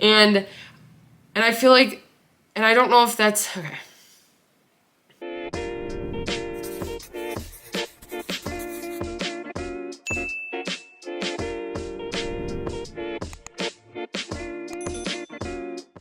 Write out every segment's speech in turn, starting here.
And I feel like, and I don't know if that's, okay.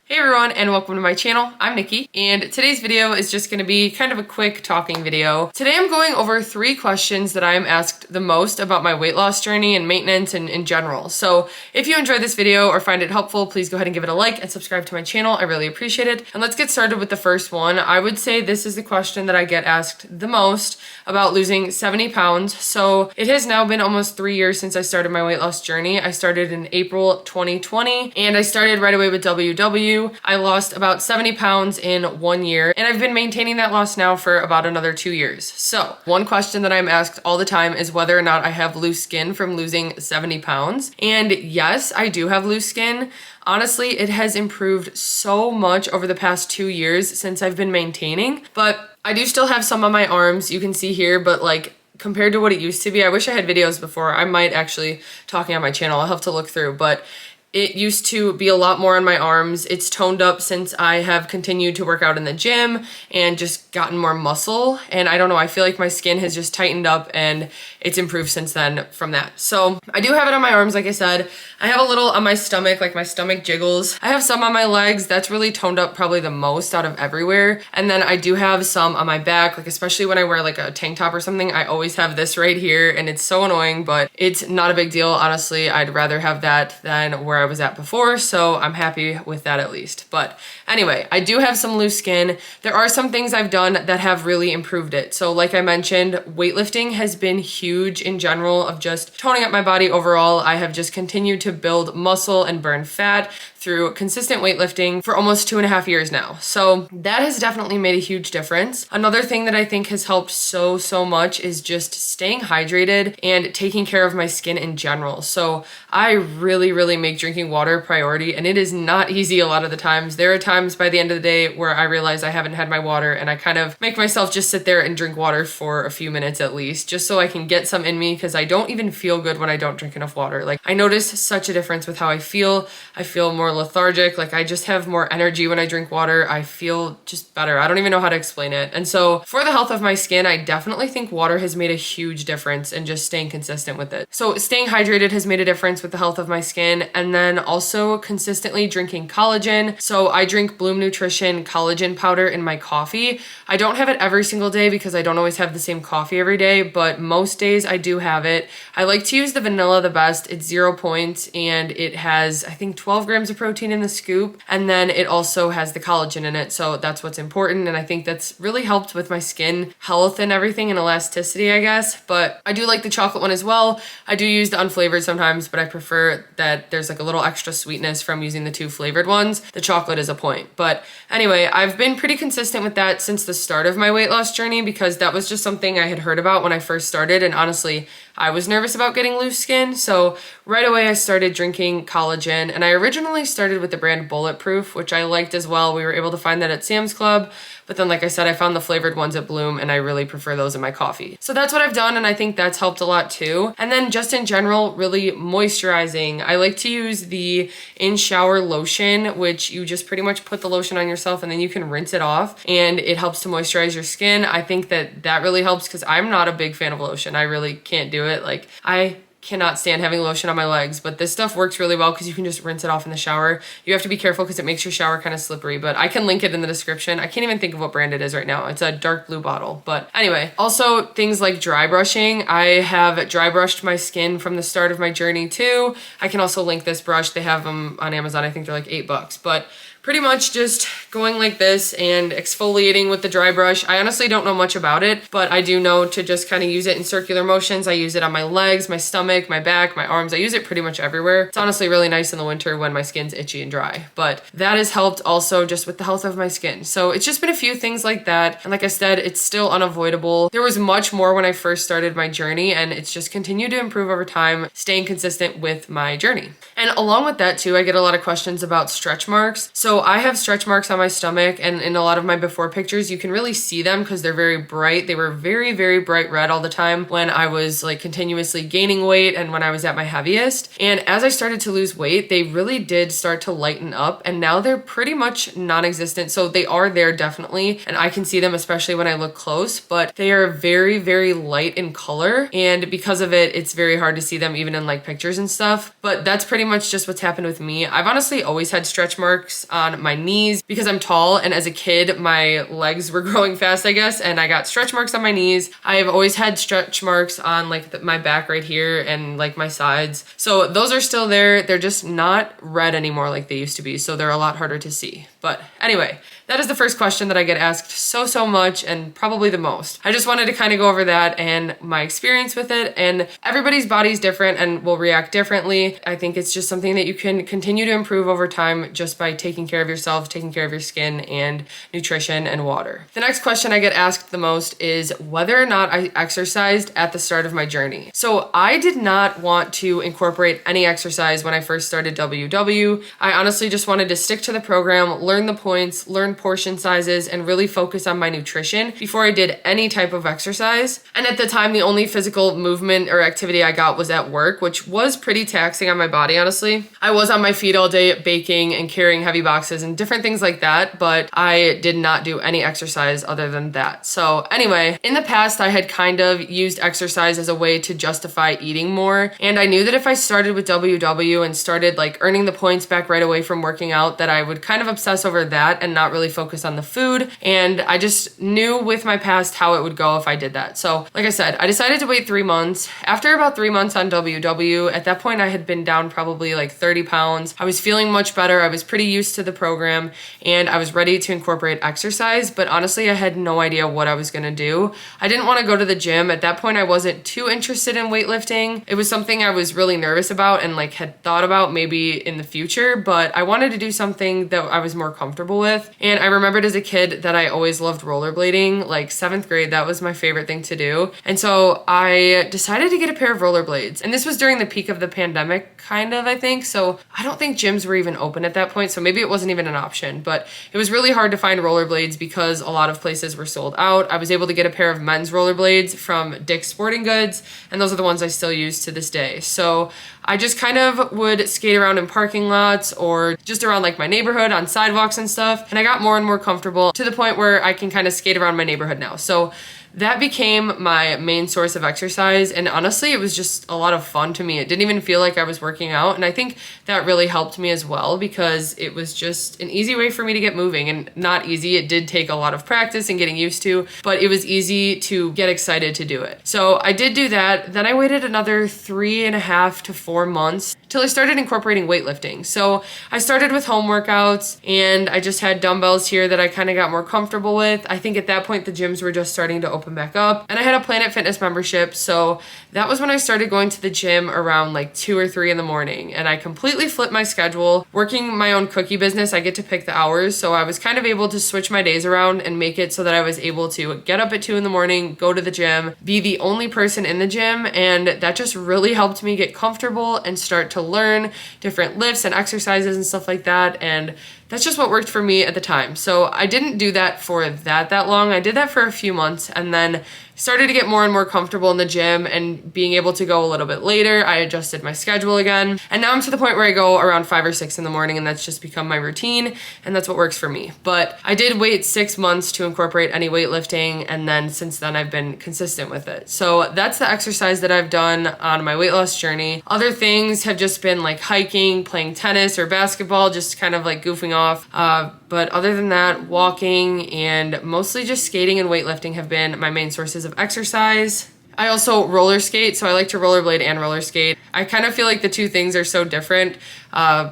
Hey everyone, and welcome to my channel. I'm Nikki, and today's video is just gonna be kind of a quick talking video. Today I'm going over 3 questions that I am asked the most about my weight loss journey and maintenance and in general. So if you enjoyed this video or find it helpful, please go ahead and give it a like and subscribe to my channel. I really appreciate it. And let's get started with the first one. I would say this is the question that I get asked the most about losing 70 pounds. So it has now been almost 3 years since I started my weight loss journey. I started in April 2020, and I started right away with WW. I lost about 70 pounds in 1 year, and I've been maintaining that loss now for about another 2 years. So one question that I'm asked all the time is whether or not I have loose skin from losing 70 pounds. And yes, I do have loose skin. Honestly, it has improved so much over the past 2 years since I've been maintaining, but I do still have some on my arms. You can see here, but like, compared to what it used to be, I wish I had videos before. I might actually, talking on my channel, I'll have to look through, but it used to be a lot more on my arms. It's toned up since I have continued to work out in the gym and just gotten more muscle. And I don't know, I feel like my skin has just tightened up and it's improved since then from that. So I do have it on my arms, like I said. I have a little on my stomach, like my stomach jiggles. I have some on my legs. That's really toned up probably the most out of everywhere. And then I do have some on my back, like especially when I wear like a tank top or something, I always have this right here and it's so annoying, but it's not a big deal. Honestly, I'd rather have that than where I was at before, so I'm happy with that at least. But anyway, I do have some loose skin. There are some things I've done that have really improved it. So like I mentioned, weightlifting has been huge in general of just toning up my body overall. I have just continued to build muscle and burn fat through consistent weightlifting for almost 2.5 years now. So that has definitely made a huge difference. Another thing that I think has helped so much is just staying hydrated and taking care of my skin in general. So I really make drinking water a priority, and it is not easy a lot of the times. There are times by the end of the day where I realize I haven't had my water and I kind of make myself just sit there and drink water for a few minutes at least, just so I can get some in me, because I don't even feel good when I don't drink enough water. Like, I notice such a difference with how I feel. I feel more lethargic. Like, I just have more energy when I drink water. I feel just better. I don't even know how to explain it. And so for the health of my skin, I definitely think water has made a huge difference in just staying consistent with it. So staying hydrated has made a difference with the health of my skin. And then also consistently drinking collagen. So I drink Bloom Nutrition collagen powder in my coffee. I don't have it every single day because I don't always have the same coffee every day, but most days I do have it. I like to use the vanilla the best. It's 0 points and it has, I think, 12 grams of protein in the scoop, and then it also has the collagen in it, so that's what's important, and I think that's really helped with my skin health and everything, and elasticity, I guess. But I do like the chocolate one as well. I do use the unflavored sometimes, but I prefer that there's like a little extra sweetness from using the 2 flavored ones. The chocolate is a point. But anyway, I've been pretty consistent with that since the start of my weight loss journey, because that was just something I had heard about when I first started, and honestly, I was nervous about getting loose skin, so right away I started drinking collagen, and I originally started with the brand Bulletproof, which I liked as well. We were able to find that at Sam's Club, but then like I said, I found the flavored ones at Bloom, and I really prefer those in my coffee. So that's what I've done, and I think that's helped a lot too. And then just in general, really moisturizing. I like to use the in-shower lotion, which you just pretty much put the lotion on yourself and then you can rinse it off, and it helps to moisturize your skin. I think that really helps because I'm not a big fan of lotion. I really can't do it. Like, I cannot stand having lotion on my legs, but this stuff works really well because you can just rinse it off in the shower. You have to be careful because it makes your shower kind of slippery, but I can link it in the description. I can't even think of what brand it is right now. It's a dark blue bottle. But anyway, also things like dry brushing. I have dry brushed my skin from the start of my journey too. I can also link this brush. They have them on Amazon. I think they're like $8, but pretty much just going like this and exfoliating with the dry brush. I honestly don't know much about it, but I do know to just kind of use it in circular motions. I use it on my legs, my stomach, my back, my arms. I use it pretty much everywhere. It's honestly really nice in the winter when my skin's itchy and dry, but that has helped also just with the health of my skin. So it's just been a few things like that. And like I said, it's still unavoidable. There was much more when I first started my journey, and it's just continued to improve over time, staying consistent with my journey. And along with that too, I get a lot of questions about stretch marks. So I have stretch marks on my stomach, and in a lot of my before pictures, you can really see them because they're very bright. They were very, very bright red all the time when I was like continuously gaining weight weight and when I was at my heaviest. And as I started to lose weight, they really did start to lighten up, and now they're pretty much non-existent. So they are there definitely, and I can see them especially when I look close, but they are very, very light in color. And because of it, it's very hard to see them even in like pictures and stuff. But that's pretty much just what's happened with me. I've honestly always had stretch marks on my knees because I'm tall, and as a kid, my legs were growing fast, I guess, and I got stretch marks on my knees. I have always had stretch marks on like my back right here and like my sides. So those are still there. They're just not red anymore like they used to be. So they're a lot harder to see. But anyway, that is the first question that I get asked so much, and probably the most. I just wanted to kind of go over that and my experience with it, and everybody's body's different and will react differently. I think it's just something that you can continue to improve over time just by taking care of yourself, taking care of your skin and nutrition and water. The next question I get asked the most is whether or not I exercised at the start of my journey. So I did not want to incorporate any exercise when I first started WW. I honestly just wanted to stick to the program, learn the points, learn portion sizes, and really focus on my nutrition before I did any type of exercise. And at the time, the only physical movement or activity I got was at work, which was pretty taxing on my body, honestly. I was on my feet all day baking and carrying heavy boxes and different things like that, but I did not do any exercise other than that. So anyway, in the past, I had kind of used exercise as a way to justify eating more. And I knew that if I started with WW and started like earning the points back right away from working out, that I would kind of obsess over that and not really focus on the food. And I just knew with my past how it would go if I did that. So like I said, I decided to wait 3 months. After about 3 months on WW, at that point I had been down probably like 30 pounds. I was feeling much better. I was pretty used to the program and I was ready to incorporate exercise, but honestly, I had no idea what I was gonna do. I didn't want to go to the gym. At that point, I wasn't too interested in weightlifting. It was something I was really nervous about and like had thought about maybe in the future, but I wanted to do something that I was more comfortable with. And I remembered as a kid that I always loved rollerblading. Like 7th grade, that was my favorite thing to do. And so I decided to get a pair of rollerblades. And this was during the peak of the pandemic, kind of, I think. So I don't think gyms were even open at that point. So maybe it wasn't even an option, but it was really hard to find rollerblades because a lot of places were sold out. I was able to get a pair of men's rollerblades from Dick's Sporting Goods, and those are the ones I still use to this day. So I just kind of would skate around in parking lots or just around like my neighborhood on sidewalks and stuff. And I got more and more comfortable to the point where I can kind of skate around my neighborhood now. So that became my main source of exercise, and honestly, it was just a lot of fun to me. It didn't even feel like I was working out, and I think that really helped me as well because it was just an easy way for me to get moving. And not easy, it did take a lot of practice and getting used to, but it was easy to get excited to do it. So I did do that. Then I waited another 3.5 to 4 months till I started incorporating weightlifting. So I started with home workouts, and I just had dumbbells here that I kind of got more comfortable with. I think at that point, the gyms were just starting to open back up, and I had a Planet Fitness membership. So that was when I started going to the gym around like 2 or 3 in the morning, and I completely flipped my schedule. Working my own cookie business, I get to pick the hours. So I was kind of able to switch my days around and make it so that I was able to get up at 2 in the morning, go to the gym, be the only person in the gym. And that just really helped me get comfortable and start to learn different lifts and exercises and stuff like that. And that's just what worked for me at the time. So I didn't do that for that long. I did that for a few months and then started to get more and more comfortable in the gym and being able to go a little bit later. I adjusted my schedule again. And now I'm to the point where I go around 5 or 6 in the morning, and that's just become my routine, and that's what works for me. But I did wait 6 months to incorporate any weightlifting, and then since then I've been consistent with it. So that's the exercise that I've done on my weight loss journey. Other things have just been like hiking, playing tennis or basketball, just kind of like goofing off. But other than that, walking and mostly just skating and weightlifting have been my main sources of exercise. I also roller skate, so I like to rollerblade and roller skate. I kind of feel like the two things are so different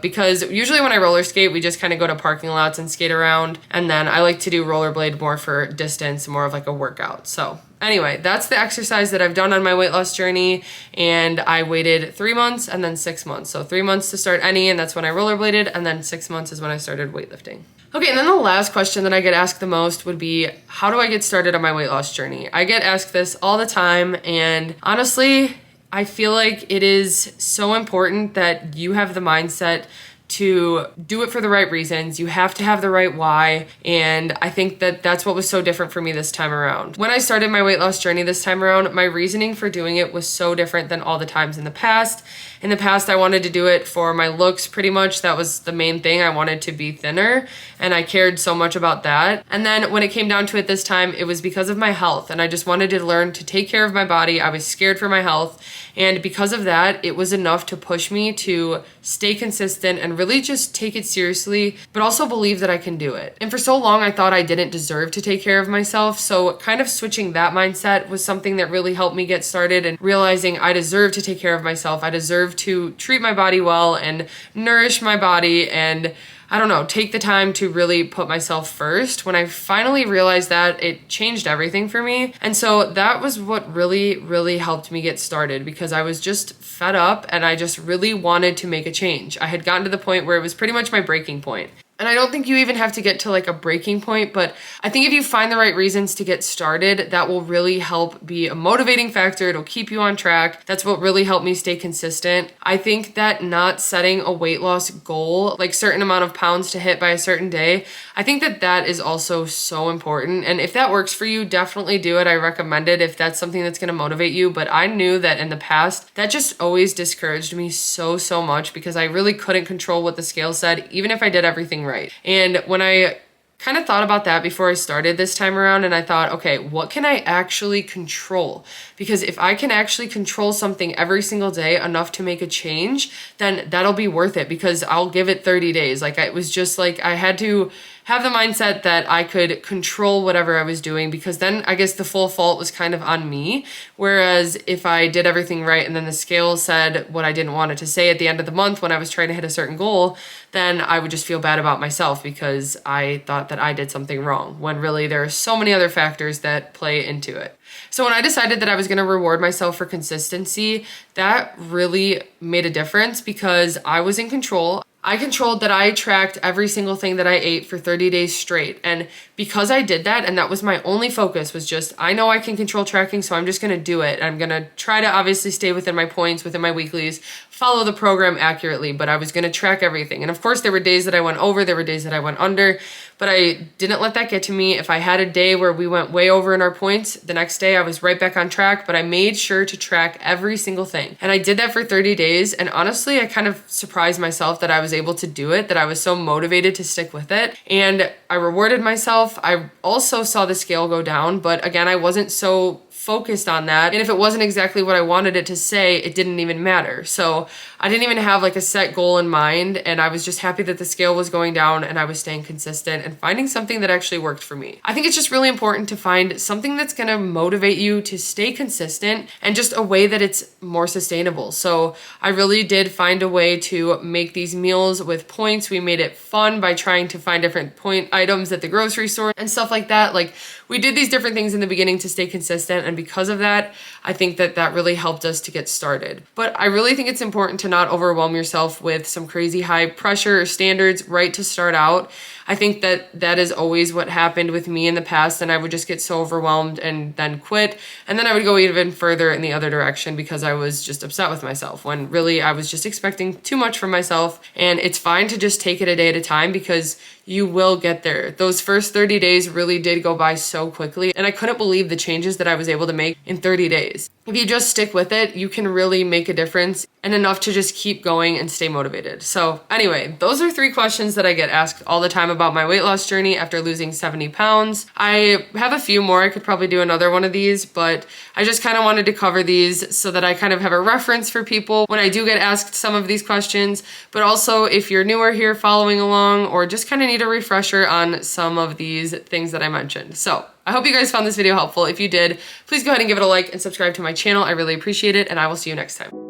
because usually when I roller skate, we just kind of go to parking lots and skate around. And then I like to do rollerblade more for distance, more of like a workout. So anyway, that's the exercise that I've done on my weight loss journey. And I waited 3 months and then 6 months. So 3 months to start any, and that's when I rollerbladed. And then 6 months is when I started weightlifting. Okay, and then the last question that I get asked the most would be, how do I get started on my weight loss journey? I get asked this all the time, and honestly, I feel like it is so important that you have the mindset to do it for the right reasons. You have to have the right why. And I think that that's what was so different for me this time around. When I started my weight loss journey this time around, my reasoning for doing it was so different than all the times in the past. In the past, I wanted to do it for my looks pretty much. That was the main thing. I wanted to be thinner and I cared so much about that. And then when it came down to it this time, it was because of my health and I just wanted to learn to take care of my body. I was scared for my health. And because of that, it was enough to push me to stay consistent and really just take it seriously, but also believe that I can do it. And for so long, I thought I didn't deserve to take care of myself. So kind of switching that mindset was something that really helped me get started and realizing I deserve to take care of myself. I deserve to treat my body well and nourish my body and I don't know, take the time to really put myself first. When I finally realized that, it changed everything for me. And so that was what really, really helped me get started because I was just fed up and I just really wanted to make a change. I had gotten to the point where it was pretty much my breaking point. And I don't think you even have to get to like a breaking point, but I think if you find the right reasons to get started, that will really help be a motivating factor. It'll keep you on track. That's what really helped me stay consistent. I think that not setting a weight loss goal, like certain amount of pounds to hit by a certain day, I think that that is also so important. And if that works for you, definitely do it. I recommend it if that's something that's going to motivate you. But I knew that in the past, that just always discouraged me so much because I really couldn't control what the scale said, even if I did everything right. And when I kind of thought about that before I started this time around and I thought, okay, what can I actually control? Because if I can actually control something every single day enough to make a change, then that'll be worth it because I'll give it 30 days. Like it was just like I had to have the mindset that I could control whatever I was doing because then I guess the full fault was kind of on me. Whereas if I did everything right and then the scale said what I didn't want it to say at the end of the month when I was trying to hit a certain goal, then I would just feel bad about myself because I thought that I did something wrong when really there are so many other factors that play into it. So when I decided that I was going to reward myself for consistency, that really made a difference because I was in control. I controlled that I tracked every single thing that I ate for 30 days straight. And because I did that, and that was my only focus, was just, I know I can control tracking, so I'm just gonna do it. I'm gonna try to obviously stay within my points, within my weeklies, follow the program accurately, but I was gonna track everything. And of course, there were days that I went over, there were days that I went under, but I didn't let that get to me. If I had a day where we went way over in our points, the next day I was right back on track, but I made sure to track every single thing. And I did that for 30 days, and honestly, I kind of surprised myself that I was able to do it, that I was so motivated to stick with it. And I rewarded myself. I also saw the scale go down, but again, I wasn't so focused on that. And if it wasn't exactly what I wanted it to say, it didn't even matter. So I didn't even have like a set goal in mind. And I was just happy that the scale was going down and I was staying consistent and finding something that actually worked for me. I think it's just really important to find something that's going to motivate you to stay consistent and just a way that it's more sustainable. So I really did find a way to make these meals with points. We made it fun by trying to find different point items at the grocery store and stuff like that. Like we did these different things in the beginning to stay consistent. And because of that, I think that that really helped us to get started. But I really think it's important to not overwhelm yourself with some crazy high pressure or standards right to start out. I think that that is always what happened with me in the past, and I would just get so overwhelmed and then quit. And then I would go even further in the other direction because I was just upset with myself when really I was just expecting too much from myself. And it's fine to just take it a day at a time because you will get there. Those first 30 days really did go by so quickly, and I couldn't believe the changes that I was able to make in 30 days. If you just stick with it, you can really make a difference and enough to just keep going and stay motivated. So anyway, those are 3 questions that I get asked all the time about my weight loss journey after losing 70 pounds. I have a few more. I could probably do another one of these, but I just kind of wanted to cover these so that I kind of have a reference for people when I do get asked some of these questions. But also if you're newer here following along or just kind of need a refresher on some of these things that I mentioned. So I hope you guys found this video helpful. If you did, please go ahead and give it a like and subscribe to my channel. I really appreciate it, and I will see you next time.